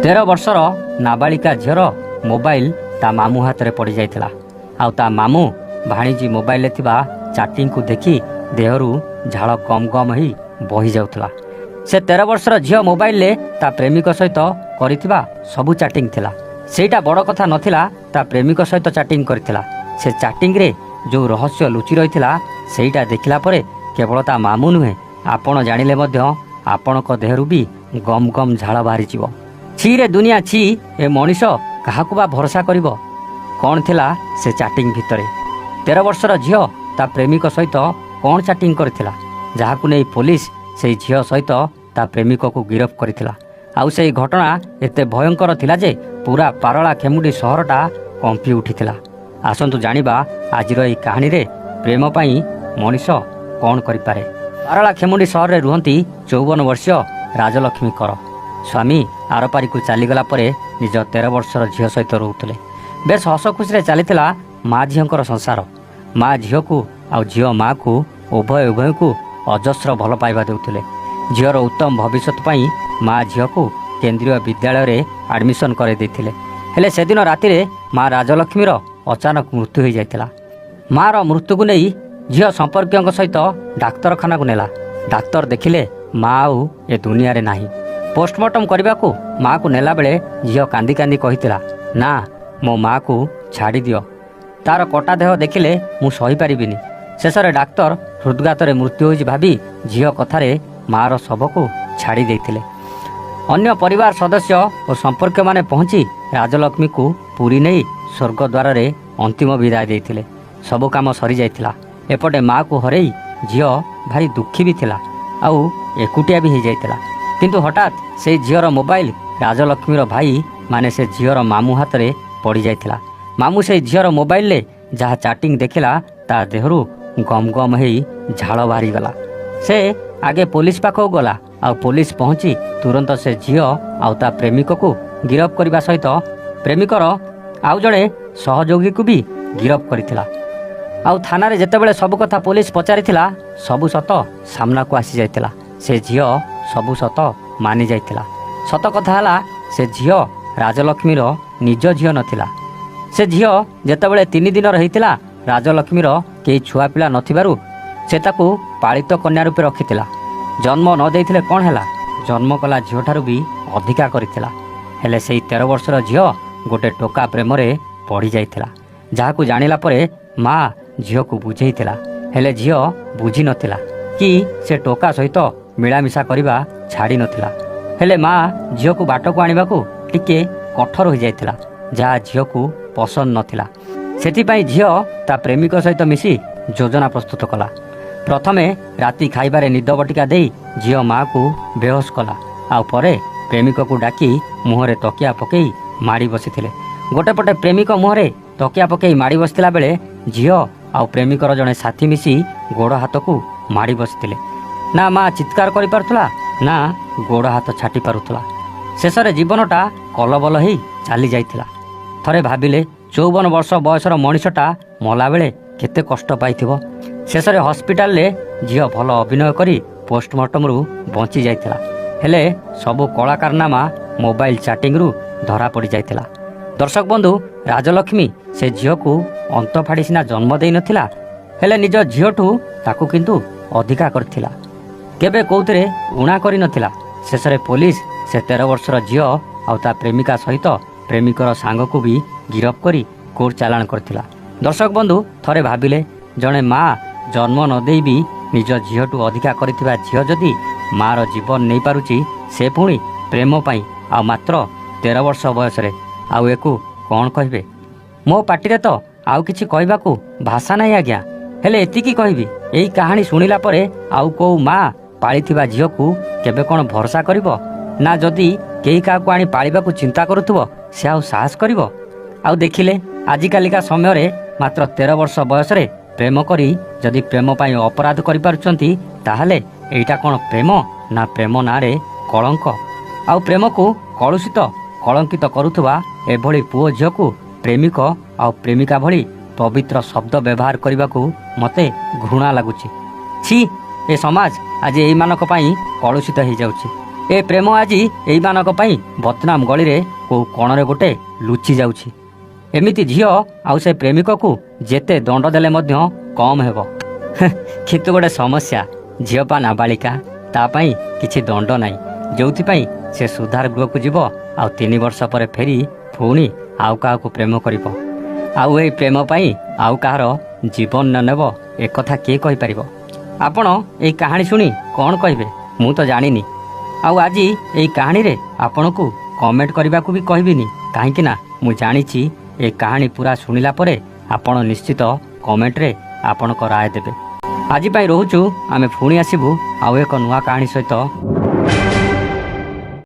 13 ବର୍ଷର ନାବାଳିକା ଝିଅର ମୋବାଇଲ ତା ମାମୁଁ ହାତରେ ପଡ଼ିଯାଇଥିଲା। ଆଉ ତା ମାମୁଁ ଭାଣିଜୀ ମୋବାଇଲରେ ଥିବା ଚାଟିଂକୁ ଦେଖି ଦେହରୁ ଝାଳ ଗମ ଗମ ହୋଇ ବହି ଯାଉଥିଲା। ସେ 13 ବର୍ଷର ଝିଅ ମୋବାଇଲରେ ତା ପ୍ରେମିକ ସହିତ କରିଥିବା ସବୁ ଚାଟିଂ ଥିଲା। ସେଇଟା ବଡ଼ କଥା ନଥିଲା, ତା ପ୍ରେମିକ ସହିତ ଚାଟିଂ କରିଥିଲା। ସେ ଚାଟିଂରେ ଯେଉଁ ରହସ୍ୟ ଲୁଚି ରହିଥିଲା ସେଇଟା ଦେଖିଲା ପରେ କେବଳ ତା ମାମୁଁ ନୁହେଁ, ଆପଣ ଜାଣିଲେ ମଧ୍ୟ ଆପଣଙ୍କ ଦେହରୁ ବି ଗମ ଗମ ଝାଳ ବାହାରିଯିବ। ଛିରେ ଦୁନିଆ ଛି, ଏ ମଣିଷ କାହାକୁ ବା ଭରସା କରିବ? କ'ଣ ଥିଲା ସେ ଚାଟିଂ ଭିତରେ? 13 ବର୍ଷର ଝିଅ ତା ପ୍ରେମିକ ସହିତ କ'ଣ ଚାଟିଂ କରିଥିଲା, ଯାହାକୁ ନେଇ ପୋଲିସ ସେହି ଝିଅ ସହିତ ତା ପ୍ରେମିକକୁ ଗିରଫ କରିଥିଲା। ଆଉ ସେହି ଘଟଣା ଏତେ ଭୟଙ୍କର ଥିଲା ଯେ ପୁରା ପାରଳା ଖେମୁଣ୍ଡି ସହରଟା କମ୍ପି ଉଠିଥିଲା। ଆସନ୍ତୁ ଜାଣିବା ଆଜିର ଏହି କାହାଣୀରେ ପ୍ରେମ ପାଇଁ ମଣିଷ କ'ଣ କରିପାରେ। ପାରଳା ଖେମୁଣ୍ଡି ସହରରେ ରୁହନ୍ତି 54 ବର୍ଷୀୟ ରାଜଲକ୍ଷ୍ମୀ କର। ସ୍ୱାମୀ ଆରପାରିକୁ ଚାଲିଗଲା ପରେ ନିଜ 13 ବର୍ଷର ଝିଅ ସହିତ ରହୁଥିଲେ। ବେଶ ହସ ଖୁସିରେ ଚାଲିଥିଲା ମା ଝିଅଙ୍କର ସଂସାର। ମା ଝିଅକୁ ଆଉ ଝିଅ ମାଆକୁ ଉଭୟଙ୍କୁ ଅଜସ୍ର ଭଲ ପାଇବା ଦେଉଥିଲେ। ଝିଅର ଉତ୍ତମ ଭବିଷ୍ୟତ ପାଇଁ ମା ଝିଅକୁ କେନ୍ଦ୍ରୀୟ ବିଦ୍ୟାଳୟରେ ଆଡ଼ମିସନ୍ କରାଇ ଦେଇଥିଲେ। ହେଲେ ସେଦିନ ରାତିରେ ମା ରାଜଲକ୍ଷ୍ମୀର ଅଚାନକ ମୃତ୍ୟୁ ହୋଇଯାଇଥିଲା। ମାଆର ମୃତ୍ୟୁକୁ ନେଇ ଝିଅ ସମ୍ପର୍କୀୟଙ୍କ ସହିତ ଡାକ୍ତରଖାନାକୁ ନେଲା। ଡାକ୍ତର ଦେଖିଲେ ମା ଆଉ ଏ ଦୁନିଆରେ ନାହିଁ। ପୋଷ୍ଟମର୍ଟମ୍ କରିବାକୁ ମାଆକୁ ନେଲାବେଳେ ଝିଅ କାନ୍ଦି କାନ୍ଦି କହିଥିଲା, ନା, ମୋ ମାଆକୁ ଛାଡ଼ିଦିଅ, ତାର କଟା ଦେହ ଦେଖିଲେ ମୁଁ ସହିପାରିବିନି। ଶେଷରେ ଡାକ୍ତର ହୃଦଘାତରେ ମୃତ୍ୟୁ ହୋଇଛି ଭାବି ଝିଅ କଥାରେ ମାଆର ଶବକୁ ଛାଡ଼ି ଦେଇଥିଲେ। ଅନ୍ୟ ପରିବାର ସଦସ୍ୟ ଓ ସମ୍ପର୍କୀୟମାନେ ପହଞ୍ଚି ରାଜଲକ୍ଷ୍ମୀକୁ ପୁରୀ ନେଇ ସ୍ୱର୍ଗଦ୍ୱାରରେ ଅନ୍ତିମ ବିଦାୟ ଦେଇଥିଲେ। ସବୁ କାମ ସରିଯାଇଥିଲା। ଏପଟେ ମାଆକୁ ହରେଇ ଝିଅ ଭାରି ଦୁଃଖୀ ବି ଥିଲା, ଆଉ ଏକୁଟିଆ ବି ହୋଇଯାଇଥିଲା। କିନ୍ତୁ ହଠାତ୍ ସେହି ଝିଅର ମୋବାଇଲ ରାଜଲକ୍ଷ୍ମୀର ଭାଇ ମାନେ ସେ ଝିଅର ମାମୁଁ ହାତରେ ପଡ଼ିଯାଇଥିଲା। ମାମୁଁ ସେହି ଝିଅର ମୋବାଇଲରେ ଯାହା ଚାଟିଂ ଦେଖିଲା ତା ଦେହରୁ ଗମ ଗମ ହେଇ ଝାଳ ବାହାରିଗଲା। ସେ ଆଗେ ପୋଲିସ ପାଖକୁ ଗଲା, ଆଉ ପୋଲିସ ପହଞ୍ଚି ତୁରନ୍ତ ସେ ଝିଅ ଆଉ ତା ପ୍ରେମିକକୁ ଗିରଫ କରିବା ସହିତ ପ୍ରେମିକର ଆଉ ଜଣେ ସହଯୋଗୀକୁ ବି ଗିରଫ କରିଥିଲା। ଆଉ ଥାନାରେ ଯେତେବେଳେ ସବୁ କଥା ପୋଲିସ ପଚାରିଥିଲା ସବୁ ସତ ସାମ୍ନାକୁ ଆସିଯାଇଥିଲା। ସେ ଝିଅ ସବୁ ସତ ମାନି ଯାଇଥିଲା। ସତ କଥା ହେଲା, ସେ ଝିଅ ରାଜଲକ୍ଷ୍ମୀର ନିଜ ଝିଅ ନଥିଲା। ସେ ଝିଅ ଯେତେବେଳେ 3 ଦିନର ହେଇଥିଲା, ରାଜଲକ୍ଷ୍ମୀର କେହି ଛୁଆ ପିଲା ନଥିବାରୁ ସେ ତାକୁ ପାଳିତ କନ୍ୟା ରୂପେ ରଖିଥିଲା। ଜନ୍ମ ନ ଦେଇଥିଲେ କ'ଣ ହେଲା, ଜନ୍ମ କଲା ଝିଅଠାରୁ ବି ଅଧିକା କରିଥିଲା। ହେଲେ ସେଇ 13 ବର୍ଷର ଝିଅ ଗୋଟେ ଟୋକା ପ୍ରେମରେ ପଡ଼ିଯାଇଥିଲା, ଯାହାକୁ ଜାଣିଲା ପରେ ମା ଝିଅକୁ ବୁଝେଇଥିଲା। ହେଲେ ଝିଅ ବୁଝିନଥିଲା କି ସେ ଟୋକା ସହିତ ମିଳାମିଶା କରିବା ଛାଡ଼ି ନଥିଲା। ହେଲେ ମା ଝିଅକୁ ବାଟକୁ ଆଣିବାକୁ ଟିକେ କଠୋର ହୋଇଯାଇଥିଲା, ଯାହା ଝିଅକୁ ପସନ୍ଦ ନଥିଲା। ସେଥିପାଇଁ ଝିଅ ତା ପ୍ରେମିକ ସହିତ ମିଶି ଯୋଜନା ପ୍ରସ୍ତୁତ କଲା। ପ୍ରଥମେ ରାତି ଖାଇବାରେ ନିଦ ବଟିକା ଦେଇ ଝିଅ ମାଆକୁ ବେହୋସ କଲା। ଆଉ ପରେ ପ୍ରେମିକକୁ ଡାକି ମୁହଁରେ ତକିଆ ପକାଇ ମାଡ଼ି ବସିଥିଲେ। ଗୋଟେ ପଟେ ପ୍ରେମିକ ମୁହଁରେ ତକିଆ ପକାଇ ମାଡ଼ି ବସିଥିଲା ବେଳେ ଝିଅ ଆଉ ପ୍ରେମିକର ଜଣେ ସାଥୀ ମିଶି ଗୋଡ଼ ହାତକୁ ମାଡ଼ି ବସିଥିଲେ। ନା ମା ଚିତ୍କାର କରିପାରୁଥିଲା, ନା ଗୋଡ଼ ହାତ ଛାଟି ପାରୁଥିଲା। ଶେଷରେ ଜୀବନଟା କଲବଲ ହେଇ ଚାଲି ଯାଇଥିଲା। ଥରେ ଭାବିଲେ 54 ବର୍ଷ ବୟସର ମଣିଷଟା ମଲାବେଳେ କେତେ କଷ୍ଟ ପାଇଥିବ। ଶେଷରେ ହସ୍ପିଟାଲରେ ଝିଅ ଭଲ ଅଭିନୟ କରି ପୋଷ୍ଟମର୍ଟମରୁ ବଞ୍ଚି ଯାଇଥିଲା। ହେଲେ ସବୁ କଳାକାରନାମା ମୋବାଇଲ ଚାଟିଂରୁ ଧରା ପଡ଼ିଯାଇଥିଲା। ଦର୍ଶକ ବନ୍ଧୁ, ରାଜଲକ୍ଷ୍ମୀ ସେ ଝିଅକୁ ଅନ୍ତ ଫାଡ଼ି ସିନା ଜନ୍ମ ଦେଇନଥିଲା, ହେଲେ ନିଜ ଝିଅଠୁ ତାକୁ କିନ୍ତୁ ଅଧିକା କରିଥିଲା। କେବେ କେଉଁଥିରେ ଉଣା କରିନଥିଲା। ଶେଷରେ ପୋଲିସ ସେ 13 ବର୍ଷର ଝିଅ ଆଉ ତା ପ୍ରେମିକା ସହିତ ପ୍ରେମିକର ସାଙ୍ଗକୁ ବି ଗିରଫ କରି କୋର୍ଟ ଚାଲାଣ କରିଥିଲା। ଦର୍ଶକ ବନ୍ଧୁ, ଥରେ ଭାବିଲେ ଜଣେ ମା ଜନ୍ମ ନ ଦେଇ ବି ନିଜ ଝିଅଠୁ ଅଧିକା କରିଥିବା ଝିଅ ଯଦି ମାର ଜୀବନ ନେଇପାରୁଛି, ସେ ପୁଣି ପ୍ରେମ ପାଇଁ ଆଉ ମାତ୍ର 13 ବର୍ଷ ବୟସରେ, ଆଉ ଏକୁ କ'ଣ କହିବେ? ମୋ ପାଟିରେ ତ ଆଉ କିଛି କହିବାକୁ ଭାଷା ନାହିଁ ଆଜ୍ଞା। ହେଲେ ଏତିକି କହିବି, ଏଇ କାହାଣୀ ଶୁଣିଲା ପରେ ଆଉ କେଉଁ ମା ପାଳିଥିବା ଝିଅକୁ କେବେ କ'ଣ ଭରସା କରିବ? ନା ଯଦି କେହି କାହାକୁ ଆଣି ପାଳିବାକୁ ଚିନ୍ତା କରୁଥିବ, ସେ ଆଉ ସାହସ କରିବ? ଆଉ ଦେଖିଲେ ଆଜିକାଲିକା ସମୟରେ ମାତ୍ର 13 ବର୍ଷ ବୟସରେ ପ୍ରେମ କରି ଯଦି ପ୍ରେମ ପାଇଁ ଅପରାଧ କରିପାରୁଛନ୍ତି, ତାହେଲେ ଏଇଟା କ'ଣ ପ୍ରେମ? ନା ପ୍ରେମ ନାଁରେ କଳଙ୍କ। ଆଉ ପ୍ରେମକୁ କଳଙ୍କିତ କରୁଥିବା ଏଭଳି ପୁଅ ଝିଅକୁ ପ୍ରେମିକ ଆଉ ପ୍ରେମିକା ଭଳି ପବିତ୍ର ଶବ୍ଦ ବ୍ୟବହାର କରିବାକୁ ମୋତେ ଘୃଣା ଲାଗୁଛି। ଛି, ଏ ସମାଜ ଆଜି ଏଇମାନଙ୍କ ପାଇଁ କଳୁଷିତ ହୋଇଯାଉଛି। ଏ ପ୍ରେମ ଆଜି ଏଇମାନଙ୍କ ପାଇଁ ବଦନାମ ଗଳିରେ କେଉଁ କୋଣରେ ଗୋଟେ ଲୁଚି ଯାଉଛି। ଏମିତି ଝିଅ ଆଉ ସେ ପ୍ରେମିକକୁ ଯେତେ ଦଣ୍ଡ ଦେଲେ ମଧ୍ୟ କମ୍ ହେବ। କିନ୍ତୁ ଗୋଟେ ସମସ୍ୟା, ଝିଅ ପା ନାବାଳିକା, ତା ପାଇଁ କିଛି ଦଣ୍ଡ ନାହିଁ, ଯେଉଁଥିପାଇଁ ସେ ସୁଧାର ଗୃହକୁ ଯିବ ଆଉ 3 ବର୍ଷ ପରେ ଫେରି ପୁଣି ଆଉ କାହାକୁ ପ୍ରେମ କରିବ। ଆଉ ଏଇ ପ୍ରେମ ପାଇଁ ଆଉ କାହାର ଜୀବନ ନ ନେବ ଏକଥା କିଏ କହିପାରିବ? ଆପଣ ଏଇ କାହାଣୀ ଶୁଣି କ'ଣ କହିବେ ମୁଁ ତ ଜାଣିନି। ଆଉ ଆଜି ଏଇ କାହାଣୀରେ ଆପଣଙ୍କୁ କମେଣ୍ଟ କରିବାକୁ ବି କହିବିନି, କାହିଁକି ନା ମୁଁ ଜାଣିଛି ଏ କାହାଣୀ ପୁରା ଶୁଣିଲା ପରେ ଆପଣ ନିଶ୍ଚିତ କମେଣ୍ଟରେ ଆପଣଙ୍କ ରାୟ ଦେବେ। ଆଜି ପାଇଁ ରହୁଛୁ, ଆମେ ପୁଣି ଆସିବୁ ଆଉ ଏକ ନୂଆ କାହାଣୀ ସହିତ।